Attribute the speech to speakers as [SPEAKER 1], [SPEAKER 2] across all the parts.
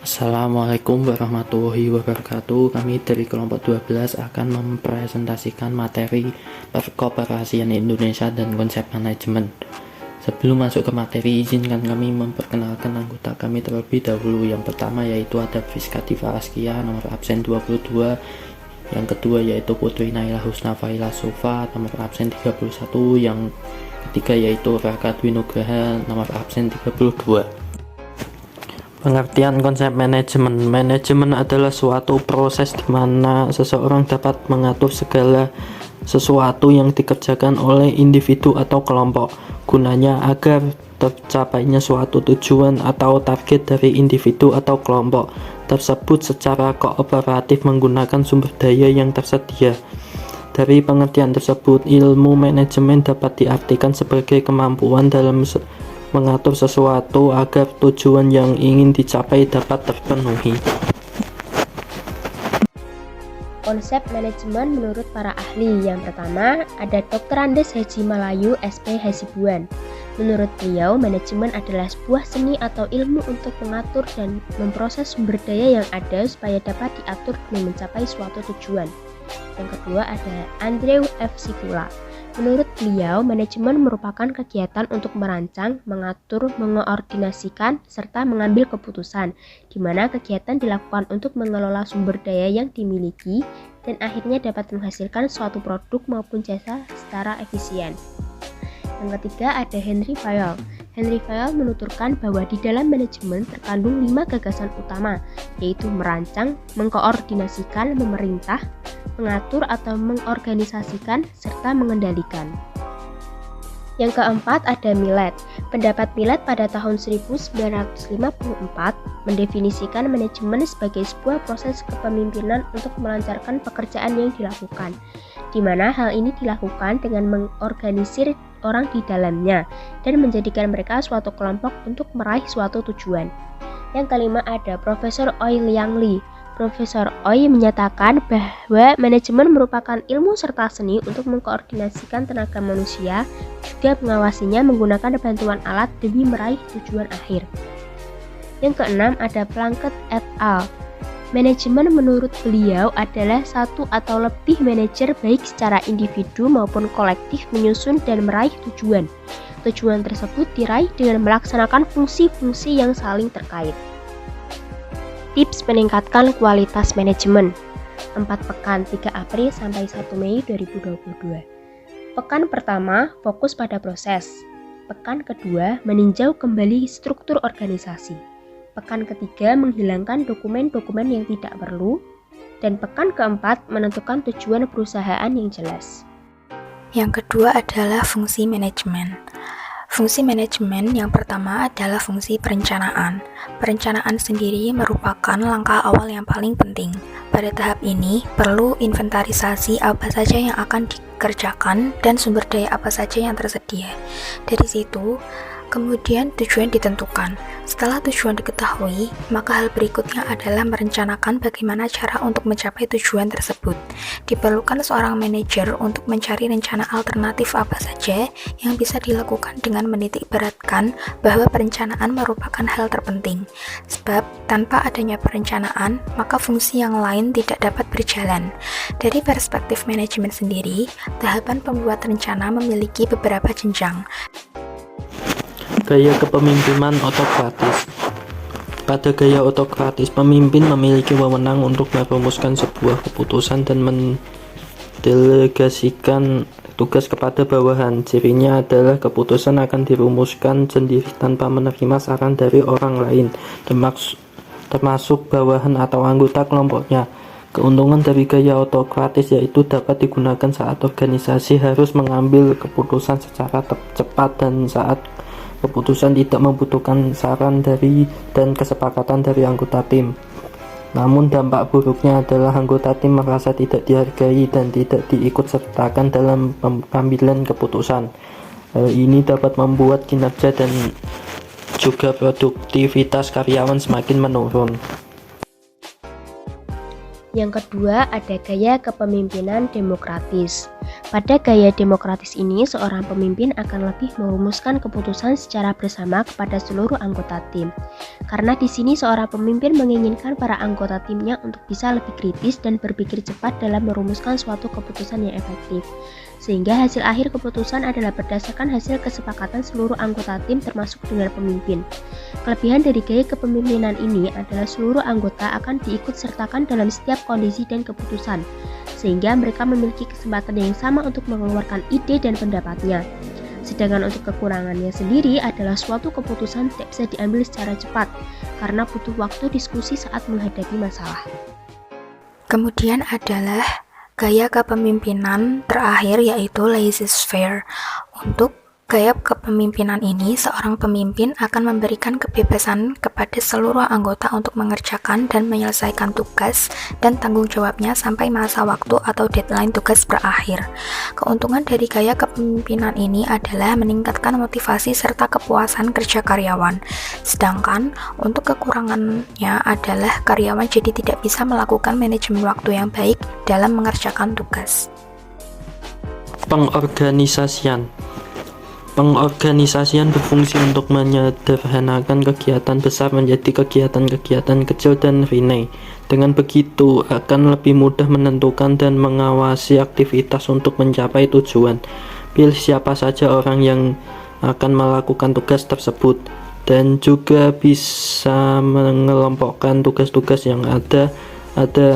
[SPEAKER 1] Assalamualaikum warahmatullahi wabarakatuh. Kami dari kelompok 12 akan mempresentasikan materi perkoperasian Indonesia dan konsep manajemen. Sebelum masuk ke materi, izinkan kami memperkenalkan anggota kami terlebih dahulu. Yang pertama yaitu ada Friska Diva Askia, nomor absen 22. Yang kedua yaitu Putri Naila Husna Faila Sofa, nomor absen 31. Yang ketiga yaitu Raka Dwi Nugraha, nomor absen 32. Pengertian konsep manajemen. Manajemen adalah suatu proses di mana seseorang dapat mengatur segala sesuatu yang dikerjakan oleh individu atau kelompok. Gunanya agar tercapainya suatu tujuan atau target dari individu atau kelompok tersebut secara kooperatif menggunakan sumber daya yang tersedia. Dari pengertian tersebut, ilmu manajemen dapat diartikan sebagai kemampuan dalam mengatur sesuatu agar tujuan yang ingin dicapai dapat terpenuhi.
[SPEAKER 2] Konsep manajemen menurut para ahli. Yang pertama, ada Dr. Andes Haji Malayu SP Hasibuan. Menurut beliau, manajemen adalah sebuah seni atau ilmu untuk mengatur dan memproses sumber daya yang ada supaya dapat diatur demi mencapai suatu tujuan. Yang kedua, ada Andrew F. Sikula. Menurut beliau, manajemen merupakan kegiatan untuk merancang, mengatur, mengoordinasikan, serta mengambil keputusan, di mana kegiatan dilakukan untuk mengelola sumber daya yang dimiliki dan akhirnya dapat menghasilkan suatu produk maupun jasa secara efisien. Yang ketiga ada Henry Fayol. Henry Fayol menuturkan bahwa di dalam manajemen terkandung 5 gagasan utama, yaitu merancang, mengkoordinasikan, memerintah, mengatur atau mengorganisasikan, serta mengendalikan. Yang keempat ada Millet. Pendapat Millet pada tahun 1954 mendefinisikan manajemen sebagai sebuah proses kepemimpinan untuk melancarkan pekerjaan yang dilakukan, di mana hal ini dilakukan dengan mengorganisir orang di dalamnya dan menjadikan mereka suatu kelompok untuk meraih suatu tujuan. Yang kelima ada Profesor Oi Liang Lee. Profesor Oi menyatakan bahwa manajemen merupakan ilmu serta seni untuk mengkoordinasikan tenaga manusia, juga mengawasinya menggunakan bantuan alat demi meraih tujuan akhir. Yang keenam ada Plunkett et al. Manajemen menurut beliau adalah satu atau lebih manajer baik secara individu maupun kolektif menyusun dan meraih tujuan. Tujuan tersebut diraih dengan melaksanakan fungsi-fungsi yang saling terkait. Tips meningkatkan kualitas manajemen. 4 pekan 3 April sampai 1 Mei 2022. Pekan pertama fokus pada proses. Pekan kedua meninjau kembali struktur organisasi. Pekan ketiga menghilangkan dokumen-dokumen yang tidak perlu. Dan pekan keempat menentukan tujuan perusahaan yang jelas.
[SPEAKER 3] Yang kedua adalah fungsi manajemen. Fungsi manajemen yang pertama adalah fungsi perencanaan. Perencanaan sendiri merupakan langkah awal yang paling penting. Pada tahap ini, perlu inventarisasi apa saja yang akan dikerjakan dan sumber daya apa saja yang tersedia. Dari situ, kemudian tujuan ditentukan. Setelah tujuan diketahui, maka hal berikutnya adalah merencanakan bagaimana cara untuk mencapai tujuan tersebut. Diperlukan seorang manajer untuk mencari rencana alternatif apa saja yang bisa dilakukan dengan menitikberatkan bahwa perencanaan merupakan hal terpenting. Sebab tanpa adanya perencanaan, maka fungsi yang lain tidak dapat berjalan. Dari perspektif manajemen sendiri, tahapan pembuat rencana memiliki beberapa jenjang.
[SPEAKER 1] Gaya kepemimpinan otokratis. Pada gaya otokratis, pemimpin memiliki wewenang untuk merumuskan sebuah keputusan dan mendelegasikan tugas kepada bawahan. Cirinya adalah keputusan akan dirumuskan sendiri tanpa menerima saran dari orang lain, termasuk bawahan atau anggota kelompoknya. Keuntungan dari gaya otokratis yaitu dapat digunakan saat organisasi harus mengambil keputusan secara cepat dan saat keputusan tidak membutuhkan saran dari dan kesepakatan dari anggota tim. Namun dampak buruknya adalah anggota tim merasa tidak dihargai dan tidak diikutsertakan dalam pengambilan keputusan. Hal ini dapat membuat kinerja dan juga produktivitas karyawan semakin menurun.
[SPEAKER 2] Yang kedua ada gaya kepemimpinan demokratis. Pada gaya demokratis ini, seorang pemimpin akan lebih merumuskan keputusan secara bersama kepada seluruh anggota tim. Karena di sini seorang pemimpin menginginkan para anggota timnya untuk bisa lebih kritis dan berpikir cepat dalam merumuskan suatu keputusan yang efektif. Sehingga hasil akhir keputusan adalah berdasarkan hasil kesepakatan seluruh anggota tim termasuk dengan pemimpin. Kelebihan dari gaya kepemimpinan ini adalah seluruh anggota akan diikutsertakan dalam setiap kondisi dan keputusan, sehingga mereka memiliki kesempatan yang sama untuk mengeluarkan ide dan pendapatnya. Sedangkan untuk kekurangannya sendiri adalah suatu keputusan tidak bisa diambil secara cepat, karena butuh waktu diskusi saat menghadapi masalah.
[SPEAKER 3] Kemudian adalah gaya kepemimpinan terakhir, yaitu laissez-faire. Untuk gaya kepemimpinan ini, seorang pemimpin akan memberikan kebebasan kepada seluruh anggota untuk mengerjakan dan menyelesaikan tugas dan tanggung jawabnya sampai masa waktu atau deadline tugas berakhir. Keuntungan dari gaya kepemimpinan ini adalah meningkatkan motivasi serta kepuasan kerja karyawan. Sedangkan untuk kekurangannya adalah karyawan jadi tidak bisa melakukan manajemen waktu yang baik dalam mengerjakan tugas.
[SPEAKER 1] Pengorganisasian berfungsi untuk menyederhanakan kegiatan besar menjadi kegiatan-kegiatan kecil dan ringan. Dengan begitu, akan lebih mudah menentukan dan mengawasi aktivitas untuk mencapai tujuan. Pilih siapa saja orang yang akan melakukan tugas tersebut, dan juga bisa mengelompokkan tugas-tugas yang ada.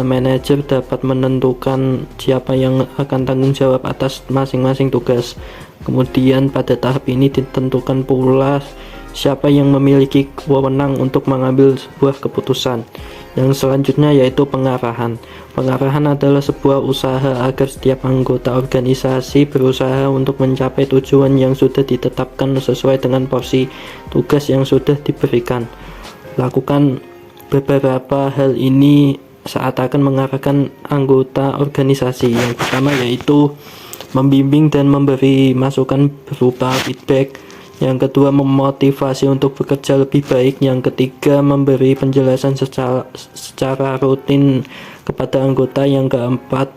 [SPEAKER 1] Manajer dapat menentukan siapa yang akan tanggung jawab atas masing-masing tugas. Kemudian pada tahap ini ditentukan pula siapa yang memiliki wewenang untuk mengambil sebuah keputusan. Yang selanjutnya yaitu pengarahan. Pengarahan adalah sebuah usaha agar setiap anggota organisasi berusaha untuk mencapai tujuan yang sudah ditetapkan sesuai dengan porsi tugas yang sudah diberikan. Lakukan beberapa hal ini saat akan mengarahkan anggota organisasi. Yang pertama yaitu membimbing dan memberi masukan berupa feedback. Yang kedua, memotivasi untuk bekerja lebih baik. Yang ketiga, memberi penjelasan secara rutin kepada anggota. Yang keempat,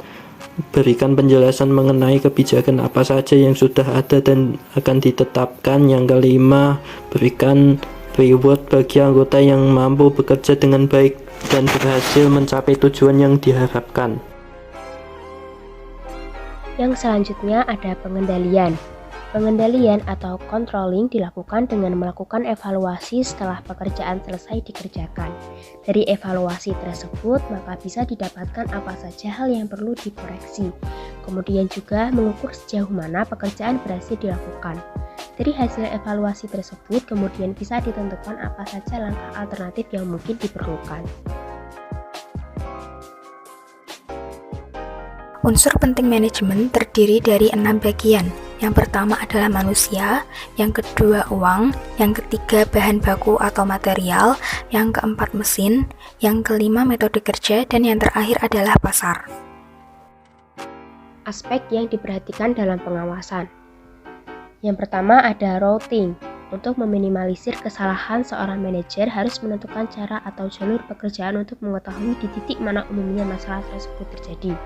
[SPEAKER 1] berikan penjelasan mengenai kebijakan apa saja yang sudah ada dan akan ditetapkan. Yang kelima, berikan reward bagi anggota yang mampu bekerja dengan baik dan berhasil mencapai tujuan yang diharapkan.
[SPEAKER 2] Yang selanjutnya ada pengendalian. Pengendalian atau controlling dilakukan dengan melakukan evaluasi setelah pekerjaan selesai dikerjakan. Dari evaluasi tersebut, maka bisa didapatkan apa saja hal yang perlu dikoreksi. Kemudian juga mengukur sejauh mana pekerjaan berhasil dilakukan. Dari hasil evaluasi tersebut, kemudian bisa ditentukan apa saja langkah alternatif yang mungkin diperlukan.
[SPEAKER 3] Unsur penting manajemen terdiri dari 6 bagian. Yang pertama adalah manusia, yang kedua uang, yang ketiga bahan baku atau material, yang keempat mesin, yang kelima metode kerja, dan yang terakhir adalah pasar.
[SPEAKER 2] Aspek yang diperhatikan dalam pengawasan. Yang pertama ada routing. Untuk meminimalisir kesalahan, seorang manajer harus menentukan cara atau jalur pekerjaan untuk mengetahui di titik mana umumnya masalah tersebut terjadi.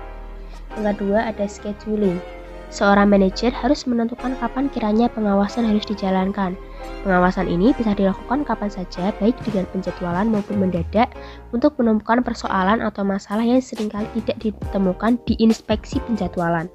[SPEAKER 2] Yang kedua ada scheduling. Seorang manajer harus menentukan kapan kiranya pengawasan harus dijalankan. Pengawasan ini bisa dilakukan kapan saja, baik dengan penjadwalan maupun mendadak, untuk menemukan persoalan atau masalah yang seringkali tidak ditemukan di inspeksi penjadwalan.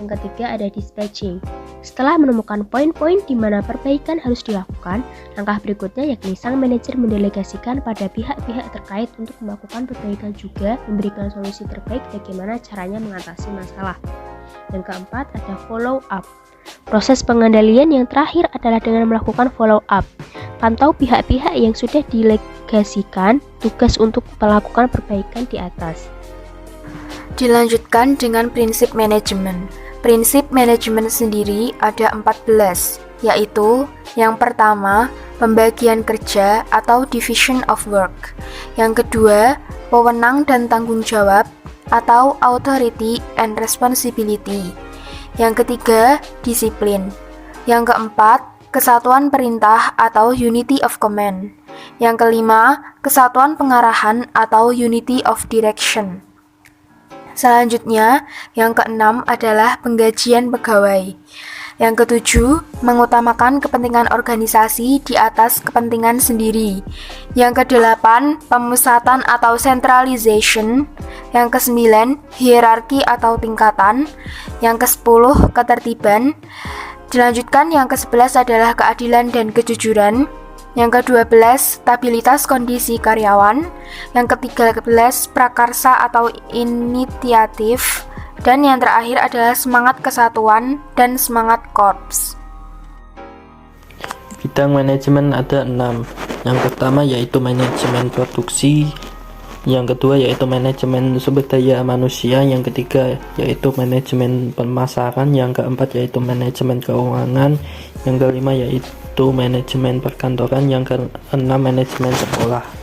[SPEAKER 2] Yang ketiga ada dispatching. Setelah menemukan poin-poin di mana perbaikan harus dilakukan, langkah berikutnya yakni sang manajer mendelegasikan pada pihak-pihak terkait untuk melakukan perbaikan juga memberikan solusi terbaik bagaimana caranya mengatasi masalah. Yang keempat ada follow up. Proses pengendalian yang terakhir adalah dengan melakukan follow up. Pantau pihak-pihak yang sudah didelegasikan tugas untuk melakukan perbaikan di atas.
[SPEAKER 3] Dilanjutkan dengan prinsip manajemen. Prinsip manajemen sendiri ada 14, yaitu yang pertama, pembagian kerja atau division of work. Yang kedua, wewenang dan tanggung jawab atau authority and responsibility. Yang ketiga, disiplin. Yang keempat, kesatuan perintah atau unity of command. Yang kelima, kesatuan pengarahan atau unity of direction. Selanjutnya, yang keenam adalah penggajian pegawai. Yang ketujuh, mengutamakan kepentingan organisasi di atas kepentingan sendiri. Yang kedelapan, pemusatan atau centralization. Yang kesembilan, hierarki atau tingkatan. Yang kesepuluh, ketertiban. Dilanjutkan, yang ke-11 adalah keadilan dan kejujuran. Yang ke-12, stabilitas kondisi karyawan. Yang ke-13, prakarsa atau inisiatif. Dan yang terakhir adalah semangat kesatuan dan semangat korps.
[SPEAKER 1] Bidang manajemen ada 6. Yang pertama yaitu manajemen produksi, yang kedua yaitu manajemen sumber daya manusia, yang ketiga yaitu manajemen pemasaran, yang keempat yaitu manajemen keuangan, yang kelima yaitu manajemen perkantoran, yang keenam manajemen sekolah.